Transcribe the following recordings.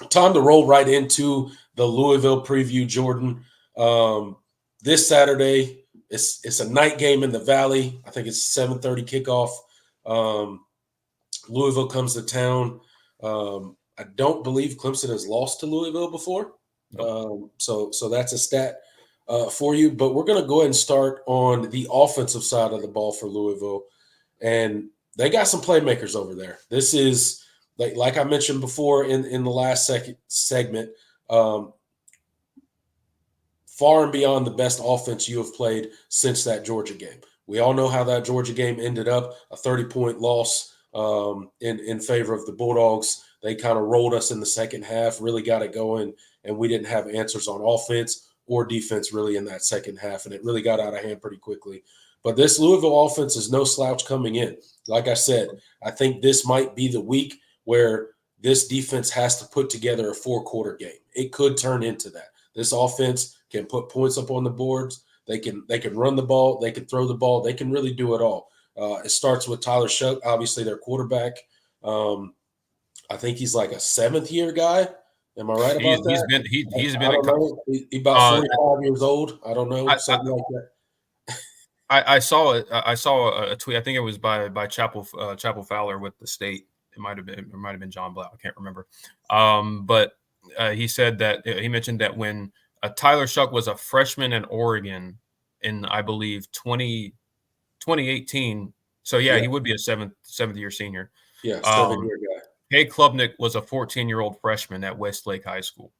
time to roll right into the Louisville preview, Jordan. This Saturday, it's a night game in the Valley. I think it's 7:30 kickoff. Um, Louisville comes to town. I don't believe Clemson has lost to Louisville before, so that's a stat for you. But we're going to go ahead and start on the offensive side of the ball for Louisville, and they got some playmakers over there. This is like I mentioned before in the last segment. Far and beyond the best offense you have played since that Georgia game. We all know how that Georgia game ended up, a 30-point loss in favor of the Bulldogs. They kind of rolled us in the second half, really got it going, and we didn't have answers on offense or defense really in that second half, and it really got out of hand pretty quickly. But this Louisville offense is no slouch coming in. Like I said, I think this might be the week where this defense has to put together a four-quarter game. It could turn into that. This offense can put points up on the boards. They can run the ball. They can throw the ball. They can really do it all. It starts with Tyler Shough, obviously their quarterback. I think he's like a seventh-year guy. Am I right about that? He's been I don't know. He's about 45 years old. I don't know, something like that. I saw it. I saw a tweet. I think it was by Chapel Fowler with the State. It might have been John Blau. I can't remember. But he said that he mentioned that when Tyler Shough was a freshman in Oregon in, I believe, 2018. So yeah, he would be a seventh year senior. Yeah, 7-year guy. Hay Klubnik was a 14-year-old freshman at Westlake High School.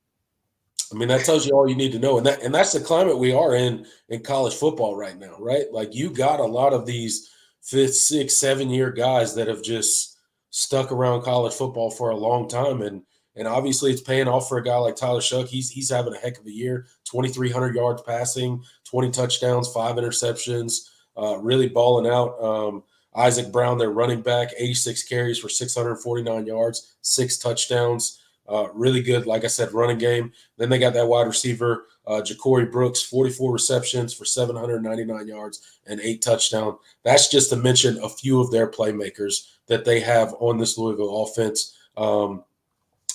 I mean, that tells you all you need to know, and that's the climate we are in college football right now, right? Like you got a lot of these 5th, 6th, 7-year guys that have just stuck around college football for a long time, and obviously it's paying off for a guy like Tyler Shough. He's having a heck of a year, 2,300 yards passing, 20 touchdowns, 5 interceptions, really balling out. Isaac Brown, their running back, 86 carries for 649 yards, 6 touchdowns. Really good, like I said, running game. Then they got that wide receiver, Ja'Cory Brooks, 44 receptions for 799 yards and 8 touchdowns. That's just to mention a few of their playmakers that they have on this Louisville offense.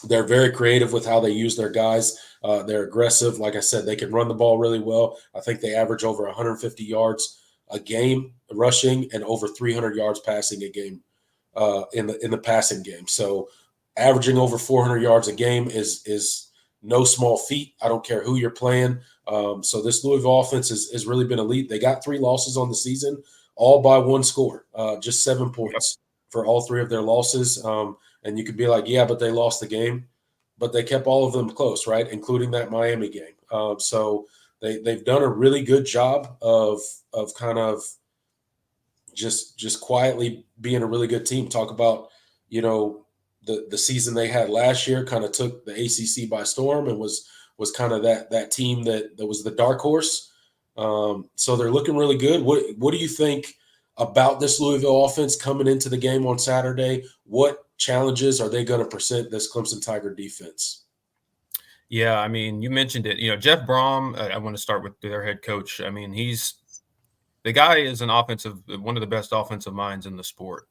They're very creative with how they use their guys. They're aggressive. Like I said, they can run the ball really well. I think they average over 150 yards a game rushing and over 300 yards passing a game in the passing game. So averaging over 400 yards a game is no small feat. I don't care who you're playing. So this Louisville offense has really been elite. They got 3 losses on the season, all by 1 score, just 7 points for all 3 of their losses. And you could be like, yeah, but they lost the game. But they kept all of them close, right, including that Miami game. So they've done a really good job of kind of just quietly being a really good team. Talk about, the season they had last year kind of took the ACC by storm and was kind of that team that was the dark horse. So they're looking really good. What do you think about this Louisville offense coming into the game on Saturday? What challenges are they going to present this Clemson Tiger defense? Yeah, I mean, you mentioned it. Jeff Brom, I want to start with their head coach. I mean, the guy is one of the best offensive minds in the sport.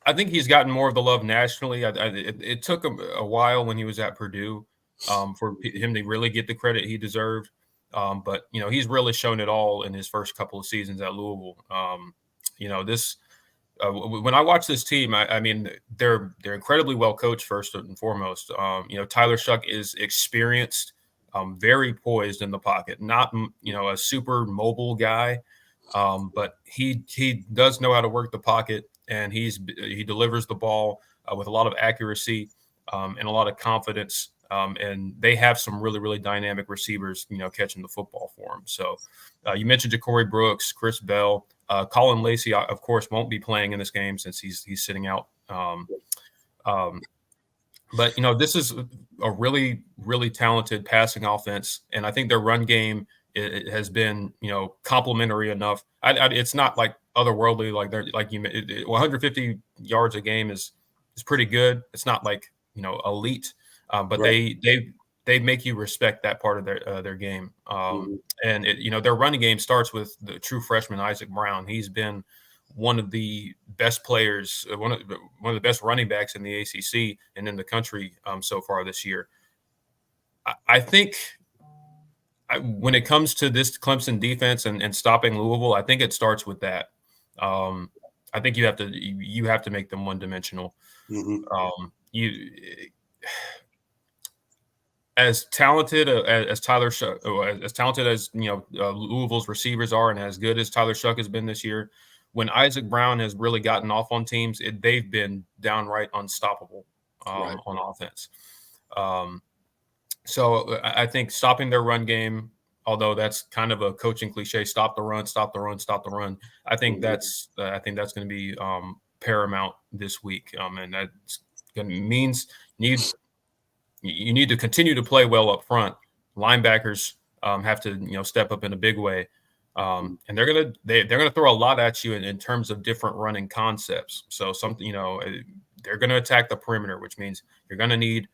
I think he's gotten more of the love nationally. It took him a while when he was at Purdue for him to really get the credit he deserved. But he's really shown it all in his first couple of seasons at Louisville. When I watch this team, I mean, they're incredibly well coached first and foremost. Tyler Shough is experienced, very poised in the pocket, not a super mobile guy, but he does know how to work the pocket, and he delivers the ball with a lot of accuracy and a lot of confidence. And they have some really, really dynamic receivers, catching the football for him. So you mentioned Ja'Cory Brooks, Chris Bell. Colin Lacey, of course, won't be playing in this game since he's sitting out. But this is a really, really talented passing offense, and I think their run game it has been complimentary enough. It's not like otherworldly, like they're like 150 yards a game is pretty good. It's not like elite, but right. They make you respect that part of their game. And their running game starts with the true freshman Isaac Brown. He's been one of the best players, one of the best running backs in the ACC and in the country so far this year. I think when it comes to this Clemson defense and stopping Louisville, I think it starts with that. I think you have to make them one dimensional. You as talented as Tyler Shuck, as talented as Louisville's receivers are, and as good as Tyler Shuck has been this year, when Isaac Brown has really gotten off on teams, they've been downright unstoppable on offense. So I think stopping their run game, although that's kind of a coaching cliche, stop the run, stop the run, stop the run. I think that's going to be paramount this week, and that's going to means you need to continue to play well up front. Linebackers have to step up in a big way, and they're gonna throw a lot at you in terms of different running concepts. So they're gonna attack the perimeter, which means you're gonna need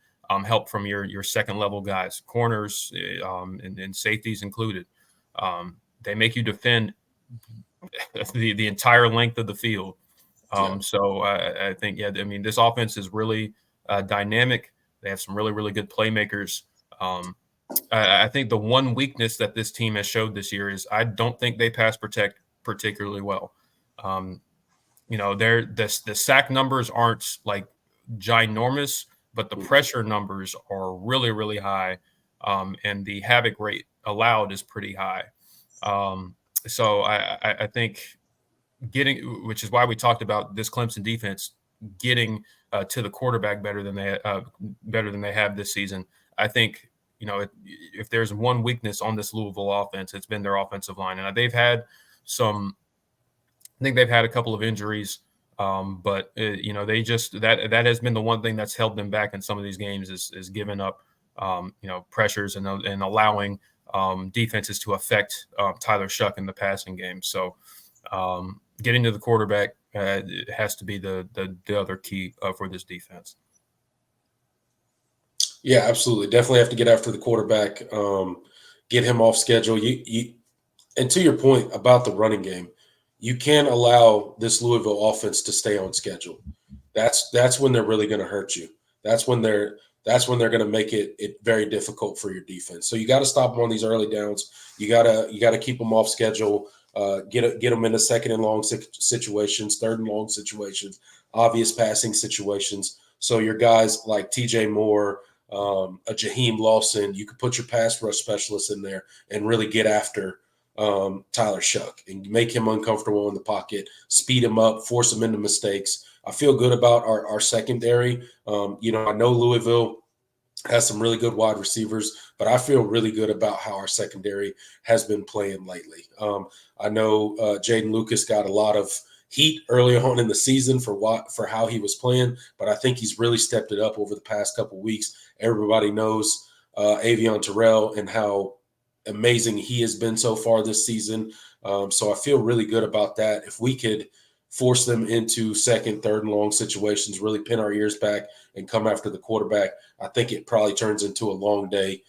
help from your second level guys, corners, and safeties included. They make you defend the entire length of the field. So I think this offense is really dynamic. They have some really, really good playmakers. I think the one weakness that this team has showed this year is I don't think they pass protect particularly well. The sack numbers aren't like ginormous, but the pressure numbers are really, really high, and the havoc rate allowed is pretty high. So I think which is why we talked about this Clemson defense getting to the quarterback better than they have this season. I think if there's one weakness on this Louisville offense, it's been their offensive line, and they've had a couple of injuries, but they just that has been the one thing that's held them back in some of these games is giving up pressures and allowing defenses to affect Tyler Shuck in the passing game. So getting to the quarterback it has to be the other key for this defense. Yeah, absolutely. Definitely have to get after the quarterback, get him off schedule. And to your point about the running game, you can't allow this Louisville offense to stay on schedule. That's when they're really going to hurt you. That's when they're going to make it very difficult for your defense. So you got to stop them on these early downs. You got to keep them off schedule. Get them into second and long situations, third and long situations, obvious passing situations. So your guys like TJ Moore, a Jaheim Lawson, you could put your pass rush specialists in there and really get after Tyler Shuck and make him uncomfortable in the pocket, speed him up, force him into mistakes. I feel good about our secondary. I know Louisville has some really good wide receivers, but I feel really good about how our secondary has been playing lately. I know Jaden Lucas got a lot of heat early on in the season for how he was playing, but I think he's really stepped it up over the past couple of weeks. Everybody knows Avion Terrell and how amazing he has been so far this season. So I feel really good about that. If we could force them into second, third, and long situations, really pin our ears back and come after the quarterback, I think it probably turns into a long day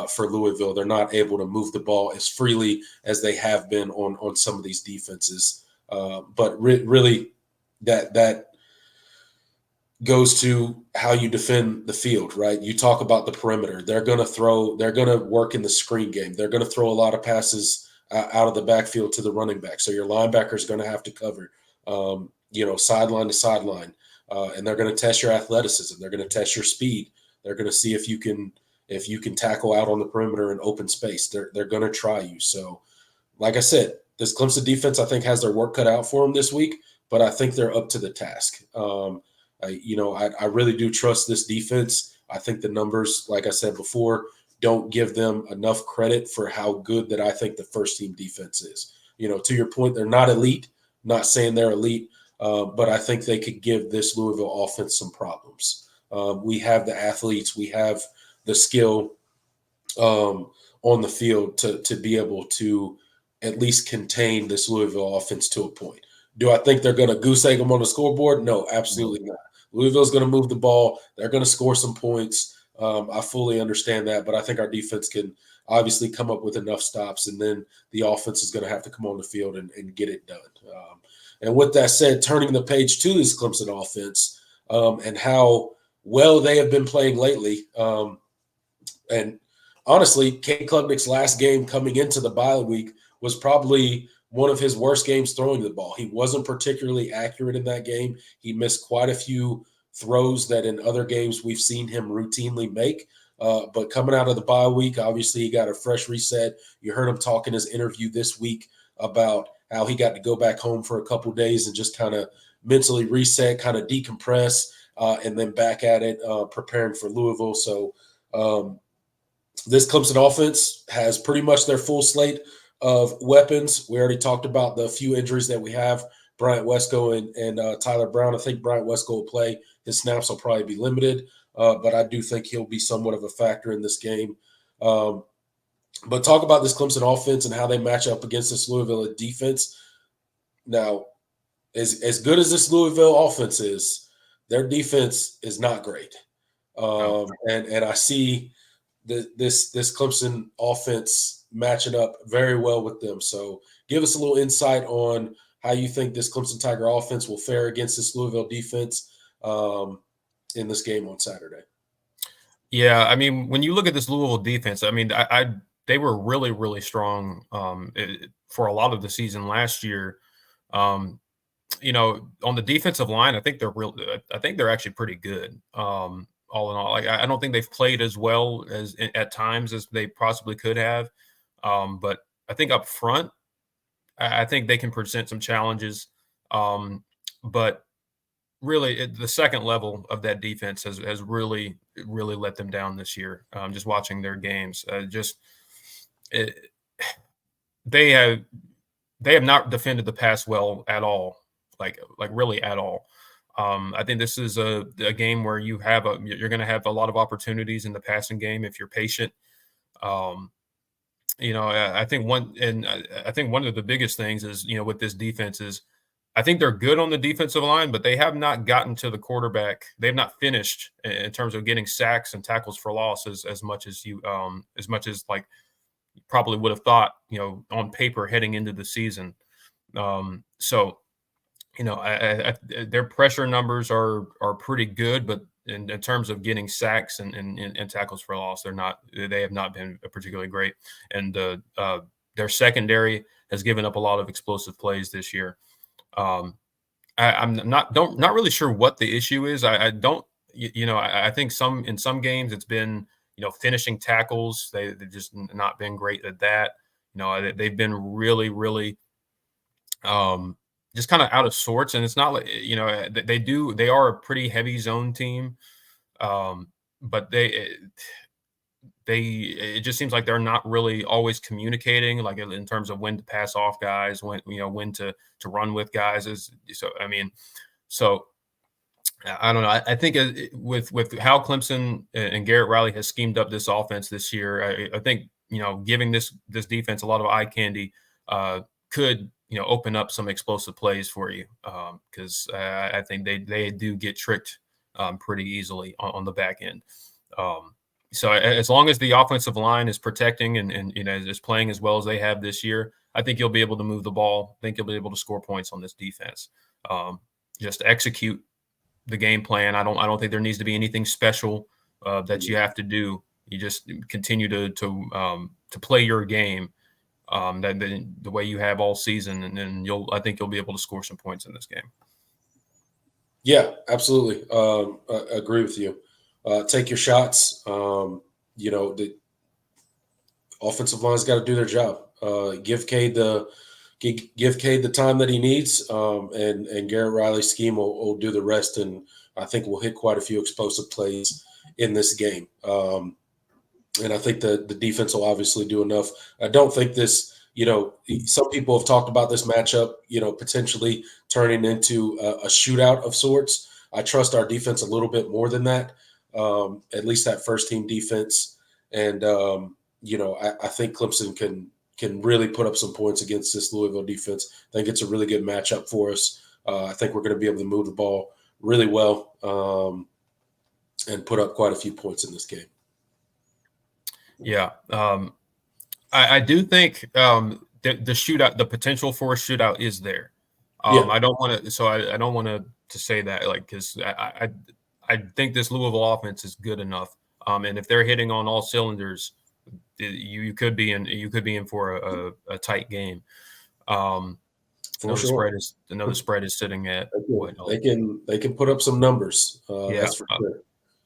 for Louisville. They're not able to move the ball as freely as they have been on some of these defenses. But really that goes to how you defend the field, right? You talk about the perimeter. They're going to work in the screen game. They're going to throw a lot of passes out of the backfield to the running back. So your linebacker is going to have to cover, sideline to sideline. And they're going to test your athleticism. They're going to test your speed. They're going to see if you can tackle out on the perimeter in open space. They're going to try you. So, like I said, this Clemson defense, I think, has their work cut out for them this week, but I think they're up to the task. I really do trust this defense. I think the numbers, like I said before, don't give them enough credit for how good that I think the first team defense is. To your point, they're not elite. Not saying they're elite, but I think they could give this Louisville offense some problems. We have the athletes. We have the skill on the field to be able to at least contain this Louisville offense to a point. Do I think they're going to goose egg them on the scoreboard? No, absolutely not. Louisville's going to move the ball. They're going to score some points. I fully understand that, but I think our defense can obviously come up with enough stops, and then the offense is going to have to come on the field and get it done. And with that said, turning the page to this Clemson offense and how well they have been playing lately. And honestly, Cade Klubnik's last game coming into the bye week was probably one of his worst games throwing the ball. He wasn't particularly accurate in that game. He missed quite a few throws that in other games we've seen him routinely make. But coming out of the bye week, obviously he got a fresh reset. You heard him talk in his interview this week about how he got to go back home for a couple of days and just kind of mentally reset, kind of decompress, and then back at it, preparing for Louisville. So this Clemson offense has pretty much their full slate of weapons. We already talked about the few injuries that we have, Bryant Wesco and Tyler Brown. I think Bryant Wesco will play. His snaps will probably be limited, but I do think he'll be somewhat of a factor in this game. But talk about this Clemson offense and how they match up against this Louisville defense. Now, as good as this Louisville offense is, their defense is not great. And I see this Clemson offense matching up very well with them. So give us a little insight on how you think this Clemson Tiger offense will fare against this Louisville defense in this game on Saturday. Yeah, I mean, when you look at this Louisville defense, I mean, they were really, really strong for a lot of the season last year. You know, on the defensive line, I think they're actually pretty good. All in all, like I don't think they've played as well as at times as they possibly could have. But I think up front, I think they can present some challenges. But really, the second level of that defense has really let them down this year. Just watching their games, they have not defended the pass well at all, like really at all. I think this is a game where you're going to have a lot of opportunities in the passing game if you're patient. You know, I think one of the biggest things is, you know, with this defense is I think they're good on the defensive line, but they have not gotten to the quarterback. They've not finished in terms of getting sacks and tackles for loss as much as like you probably would have thought, you know, on paper heading into the season. So, you know, their pressure numbers are pretty good, but in terms of getting sacks and tackles for loss, they have not been particularly great. And their secondary has given up a lot of explosive plays this year. I'm not really sure what the issue is. I think in some games it's been, you know, finishing tackles. They've just not been great at that. You know, they've been really just kind of out of sorts. And it's not like, you know, they are a pretty heavy zone team. But it just seems like they're not really always communicating, like in terms of when to pass off guys, when to run with guys. So I don't know. I think with how Clemson and Garrett Riley has schemed up this offense this year, I think, you know, giving this defense a lot of eye candy could, you know, open up some explosive plays for you, because I think they do get tricked pretty easily on the back end. So as long as the offensive line is protecting and you know, is playing as well as they have this year, I think you'll be able to move the ball. I think you'll be able to score points on this defense. Just execute the game plan. I don't think there needs to be anything special that you have to do. You just continue to play your game the way you have all season, and then I think you'll be able to score some points in this game. Yeah, absolutely. Agree with you. Take your shots. You know, the offensive line's got to do their job. Give Cade the time that he needs, and Garrett Riley's scheme will do the rest. And I think we'll hit quite a few explosive plays in this game. And I think the defense will obviously do enough. I don't think this, you know, some people have talked about this matchup, you know, potentially turning into a shootout of sorts. I trust our defense a little bit more than that, at least that first team defense. And, you know, I think Clemson can really put up some points against this Louisville defense. I think it's a really good matchup for us. I think we're going to be able to move the ball really well and put up quite a few points in this game. Yeah. I do think the shootout, the potential for a shootout is there. Yeah, I don't want to. So I don't want to say that because I think this Louisville offense is good enough. And if they're hitting on all cylinders, you could be in for a tight game. I for know sure. the spread is sitting at what? They can put up some numbers. Yeah, That's for sure.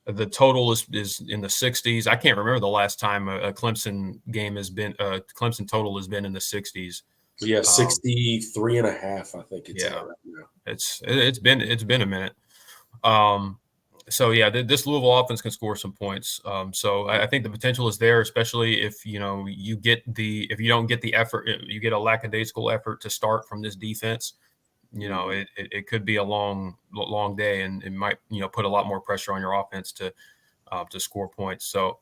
the total is in the 60s. I can't remember the last time a Clemson game has been Clemson total has been in the 60s. Yeah, Um, 63.5, I think it's at yeah, right now. it's been a minute. So yeah, this Louisville offense can score some points. So I think the potential is there, especially if you don't get the effort, you get a lackadaisical effort to start from this defense. It could be a long day, and it might put a lot more pressure on your offense to score points. So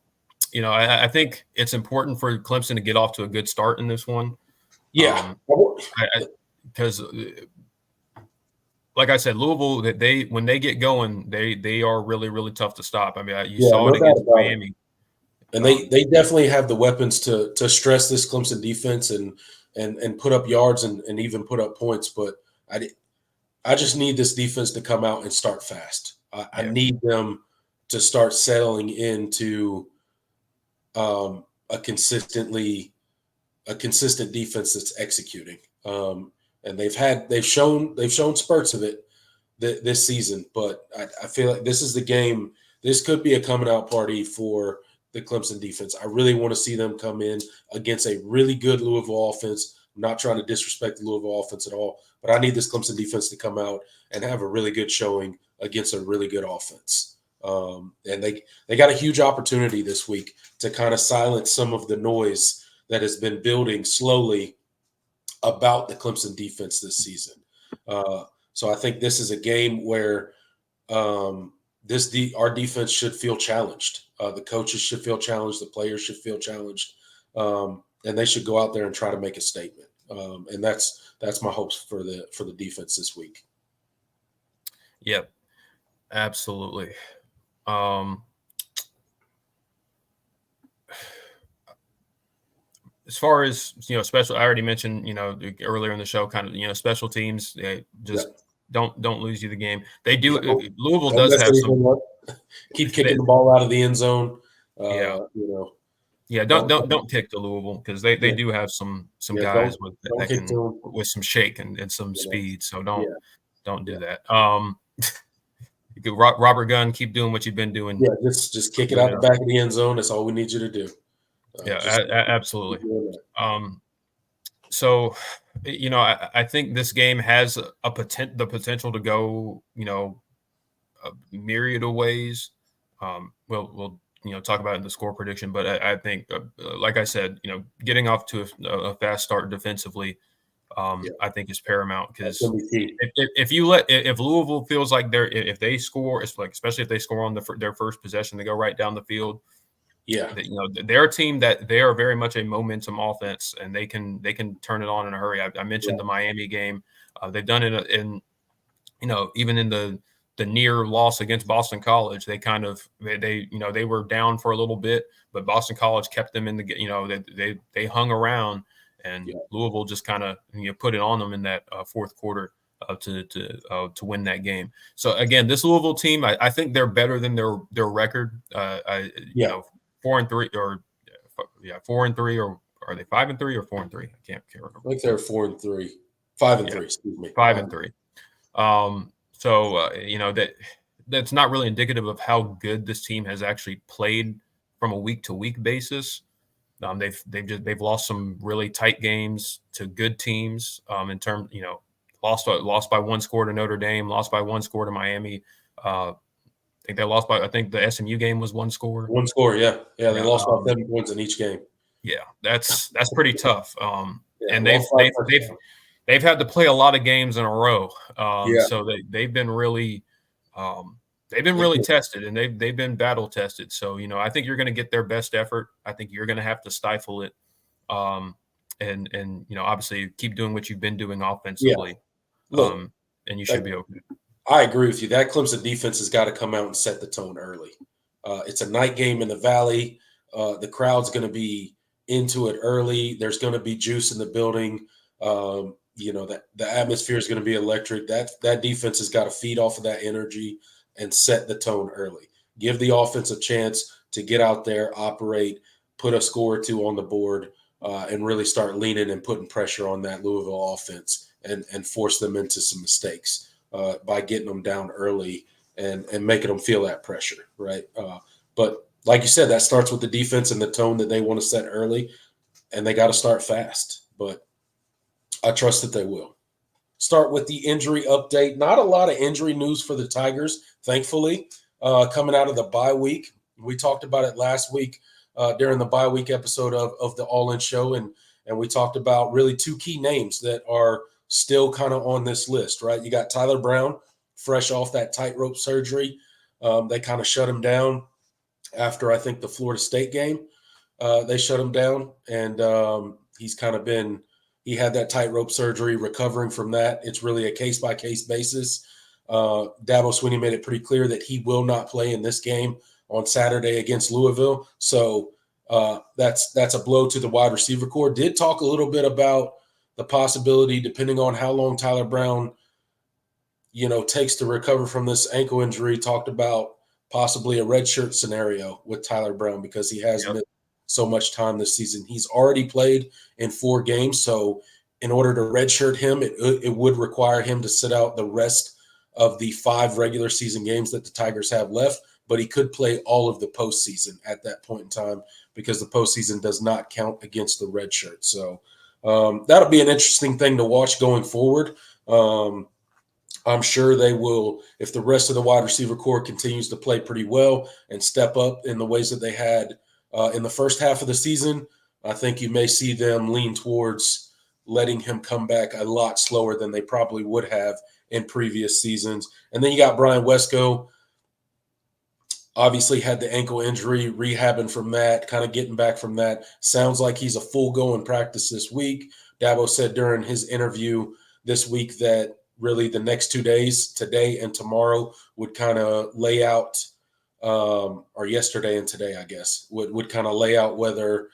I think it's important for Clemson to get off to a good start in this one. Yeah. Because like I said, Louisville, when they get going, they are really, really tough to stop. I mean, you saw No it doubt against about it. Miami. And they definitely have the weapons to stress this Clemson defense and put up yards and even put up points. But I just need this defense to come out and start fast. I need them to start settling into a consistent defense that's executing. And they've shown spurts of it this season, but I feel like this is the game. This could be a coming out party for the Clemson defense. I really want to see them come in against a really good Louisville offense. I'm not trying to disrespect the Louisville offense at all, but I need this Clemson defense to come out and have a really good showing against a really good offense. And they got a huge opportunity this week to kind of silence some of the noise that has been building slowly about the Clemson defense this season. So I think this is a game where our defense should feel challenged. The coaches should feel challenged. The players should feel challenged, and they should go out there and try to make a statement. And that's my hopes for the defense this week. Yep, absolutely. As far as special, I already mentioned earlier in the show, kind of special teams. They just don't lose you the game. They do. Louisville does have some. Keep kicking the ball out of the end zone. Don't kick to Louisville because they do have some guys with some shake and some speed. So don't do that. Robert Gunn, keep doing what you've been doing. Yeah, just kick it out the back of the end zone. That's all we need you to do. Absolutely. So, I think this game has the potential to go, a myriad of ways. We'll talk about it in the score prediction, but I think, like I said, getting off to a fast start defensively, I think is paramount because if Louisville feels like if they score, it's like especially if they score on their first possession, they go right down the field. Yeah, they're a team that they are very much a momentum offense, and they can turn it on in a hurry. I mentioned the Miami game; they've done it in even in the near loss against Boston College. They they were down for a little bit, but Boston College kept them in the they hung around, and Louisville just kind of put it on them in that fourth quarter to win that game. So again, this Louisville team, I think they're better than their record. 4-3 or 4-3, or are they 5-3 or 4-3? I can't remember. I think they're 4-3, 5-3. Excuse me, 5-3. So that's not really indicative of how good this team has actually played from a week to week basis. They've lost some really tight games to good teams. In terms, lost by one score to Notre Dame, lost by one score to Miami. I think they lost by. I think the SMU game was one score. One score, yeah. They lost by 7 points in each game. Yeah, that's pretty tough. And they've had to play a lot of games in a row. So they've been really tested, and they've been battle tested. So I think you're going to get their best effort. I think you're going to have to stifle it, and obviously keep doing what you've been doing offensively. Yeah. Look, and you should be okay. I agree with you. That Clemson defense has got to come out and set the tone early. It's a night game in the Valley. The crowd's going to be into it early. There's going to be juice in the building. that the atmosphere is going to be electric. That defense has got to feed off of that energy and set the tone early. Give the offense a chance to get out there, operate, put a score or two on the board, and really start leaning and putting pressure on that Louisville offense and force them into some mistakes by getting them down early and making them feel that pressure, right? But like you said, that starts with the defense and the tone that they want to set early, and they got to start fast. But I trust that they will. Start with the injury update. Not a lot of injury news for the Tigers, thankfully, coming out of the bye week. We talked about it last week during the bye week episode of the All In Show, and we talked about really two key names that are still kind of on this list, right? You got Tyler Brown, fresh off that tightrope surgery. They kind of shut him down after, I think, the Florida State game. They shut him down, and he's kind of been – he had that tightrope surgery, recovering from that. It's really a case-by-case basis. Dabo Swinney made it pretty clear that he will not play in this game on Saturday against Louisville. So that's a blow to the wide receiver core. Did talk a little bit about the possibility, depending on how long Tyler Brown, takes to recover from this ankle injury, talked about possibly a redshirt scenario with Tyler Brown because he has missed so much time this season. He's already played in 4 games, so in order to redshirt him, it would require him to sit out the rest of the 5 regular season games that the Tigers have left, but he could play all of the postseason at that point in time because the postseason does not count against the redshirt. So that'll be an interesting thing to watch going forward. I'm sure they will, if the rest of the wide receiver core continues to play pretty well and step up in the ways that they had in the first half of the season, I think you may see them lean towards letting him come back a lot slower than they probably would have in previous seasons. And then you got Brian Wesco, obviously had the ankle injury, rehabbing from that, kind of getting back from that. Sounds like he's a full go in practice this week. Dabo said during his interview this week that really the next 2 days, today and tomorrow, would kind of lay out or yesterday and today, I guess, would kind of lay out whether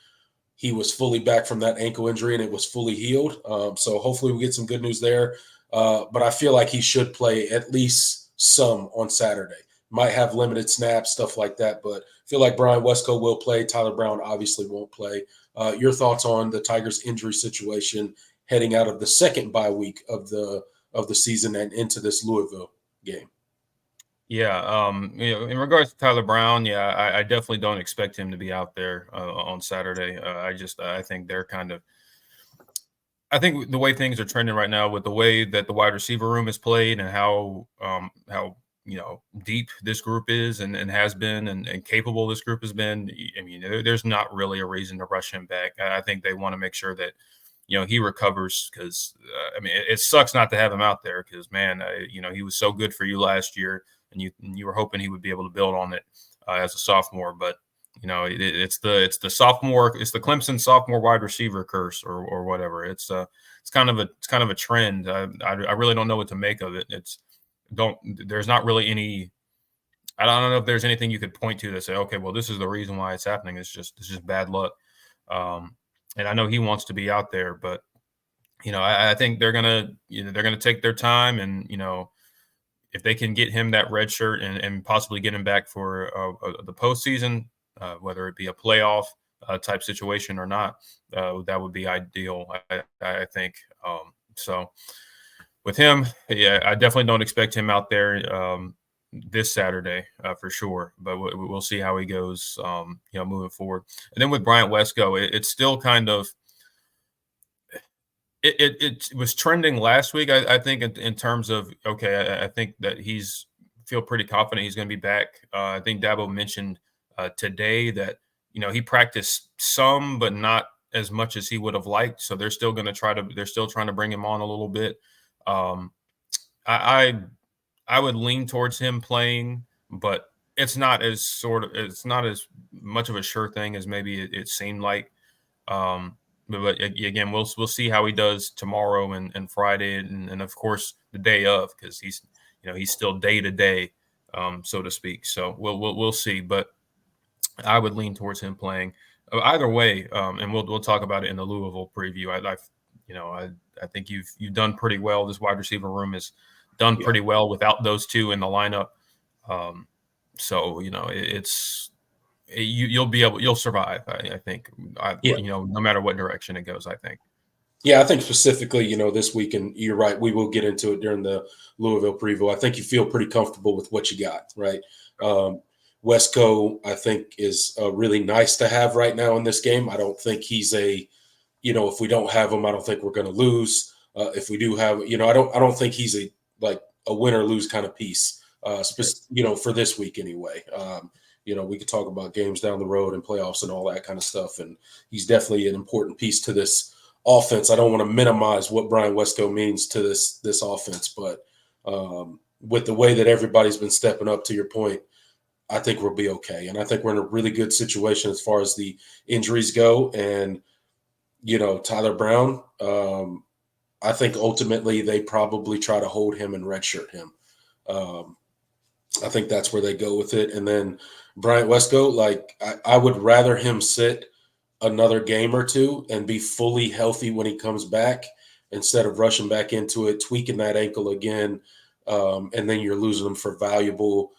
he was fully back from that ankle injury and it was fully healed. So hopefully we get some good news there. But I feel like he should play at least some on Saturday. Might have limited snaps, stuff like that. But I feel like Brian Wesco will play. Tyler Brown obviously won't play. Your thoughts on the Tigers' injury situation heading out of the second bye week of the season and into this Louisville game? Yeah, in regards to Tyler Brown, I definitely don't expect him to be out there on Saturday. I think they're I think the way things are trending right now, with the way that the wide receiver room is played and how deep this group is and has been and capable this group has been. I mean, there's not really a reason to rush him back. I think they want to make sure that he recovers because it sucks not to have him out there because man, he was so good for you last year. And you were hoping he would be able to build on it as a sophomore, but it's the Clemson sophomore wide receiver curse or whatever. It's kind of a trend. I really don't know what to make of it. There's not really any. I don't know if there's anything you could point to that say, okay, well, this is the reason why it's happening. It's just bad luck. And I know he wants to be out there, but I think they're gonna take their time and if they can get him that red shirt and possibly get him back for the postseason, whether it be a playoff type situation or not, that would be ideal, I think. So with him, I definitely don't expect him out there this Saturday for sure, but we'll see how he goes, moving forward. And then with Bryant Wesco, it's still kind of – It was trending last week, I think, in terms of, okay, I think that feel pretty confident he's going to be back. I think Dabo mentioned today that, he practiced some, but not as much as he would have liked. So they're still trying to bring him on a little bit. I would lean towards him playing, but it's not as much of a sure thing as maybe it seemed like. But again, we'll see how he does tomorrow and Friday and of course the day of, because he's still day to day, so to speak. So we'll see. But I would lean towards him playing either way. And we'll talk about it in the Louisville preview. I think you've done pretty well. This wide receiver room has done pretty well without those two in the lineup. So you'll survive. I think. No matter what direction it goes, I think. Yeah, I think specifically, this week, and you're right, we will get into it during the Louisville preview. I think you feel pretty comfortable with what you got, right? Wesco, I think, is really nice to have right now in this game. I don't think he's if we don't have him, I don't think we're going to lose. If we do have, I don't think he's a win or lose kind of piece, for this week anyway. We could talk about games down the road and playoffs and all that kind of stuff, and he's definitely an important piece to this offense. I don't want to minimize what Brian Wesco means to this offense, but with the way that everybody's been stepping up, to your point, I think we'll be okay. And I think we're in a really good situation as far as the injuries go. And, Tyler Brown, I think ultimately they probably try to hold him and redshirt him. I think that's where they go with it. And then Bryant Wesco, I would rather him sit another game or two and be fully healthy when he comes back instead of rushing back into it, tweaking that ankle again, and then you're losing him for valuable,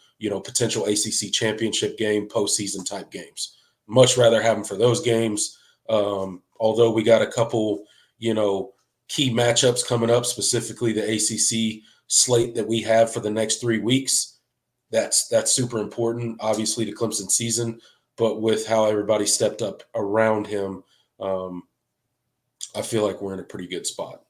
potential ACC championship game, postseason type games. Much rather have him for those games. Although we got a couple, key matchups coming up, specifically the ACC slate that we have for the next 3 weeks. That's super important, obviously, to Clemson season. But with how everybody stepped up around him, I feel like we're in a pretty good spot.